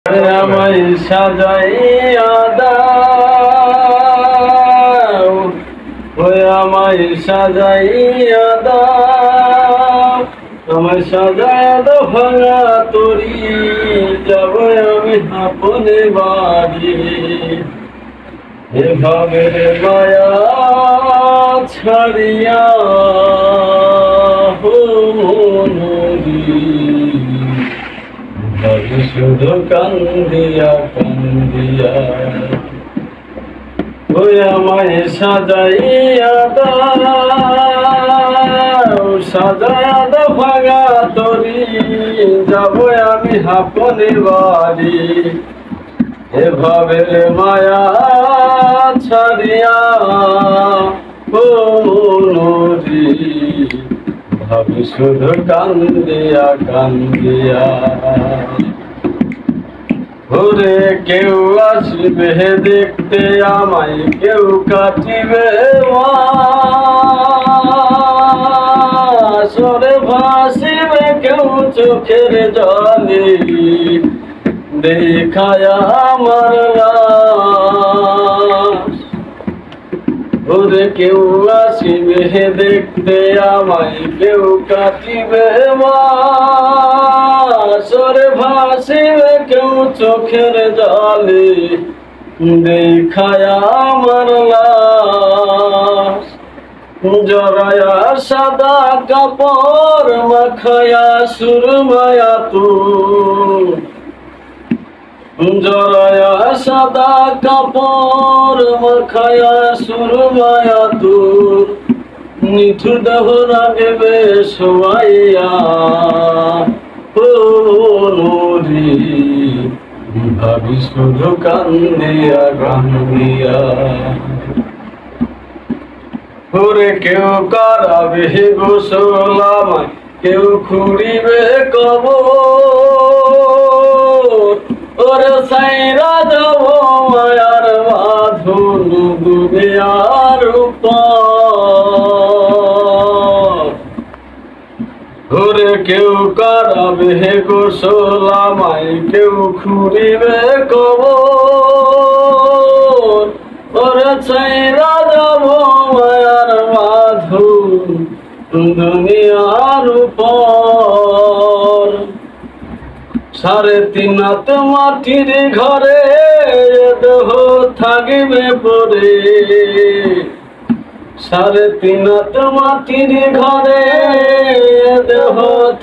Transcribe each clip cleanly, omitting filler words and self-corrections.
আমায় সাজাইয়া দাও, ওই আমায় সাজাইয়া দাও, আমায় সাজাইয়া দাও ভাঙা তরি, যাব আমি আপনে বাড়ি। এভাবে মায়া ছাড়িয়া শুধু কান্দিয়া কান্দিয়া, ওই আমায় সাজাইয়া দাও, সাজাইয়া দাও ভাঙা তরি, যাব আমি আপনে বাড়ি। এভাবে মায়া ছাড়িয়া নদী, ভাবি শুধু কান্দিয়া কান্দিয়া। ঘুরে কেউ আসবে দেখতে আমায়, কেউ কাটিবে সরে ভাসিবে কেউ চোখের জলে, দেখায় আমার লাশ। ঘুরে কেউ আসিবে দেখতে আমায়, কেউ কাটিবে সরে ভাসিবে কেউ চোখের জলে, দেখায় আমার লাশ। জরায়া সাদা কাপড় মাখায়া সুরমায়া তুর, জরায়া সাদা কাপড় মাখায়া সুরমায়া তুর, নিঠুর দেহ রাগবে শোয়াইয়া নদী, ভাবি শুধু কান্দিয়া কান্দিয়া। ওরে কেউ করাবে গোসল আমায়, কেউ খুঁড়িবে কবর, ওরে সাইরা যাব মায়ার বাঁধন দুনিয়ার উপর। ওরে কেউ করাবে গোসল আমায়, কেউ খুঁড়িবে কবর, ওরে সাইরা যাব মায়ার বাঁধন দুনিয়ার উপর। 3.5 হাত মাটির ঘরে দেহ থাকবে পরে, 3.5 হাত মাটির ঘরে দেহ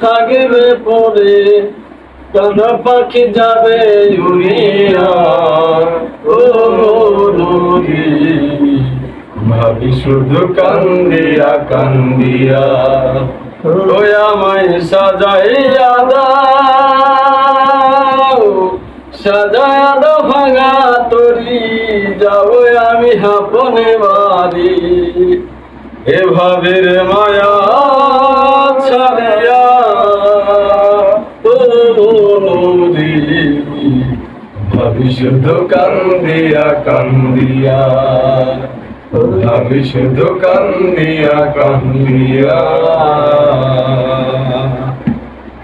থাকবে পরে, কান পাখি যাবে উড়িয়া ও নদী, ভাবি শুধু কান্দিয়া কান্দিয়া। ওই আমায় সাজাইয়া দাও, সাজাইয়া দাও ভাঙা তরি, যাব আমি আপনে বাড়ি। এভাবে মায়া ছাড়িয়া নদী, ভাবি শুধু কান্দিয়া কান্দিয়া, ভাবি শুধু কান্দিয়া কান্দিয়া।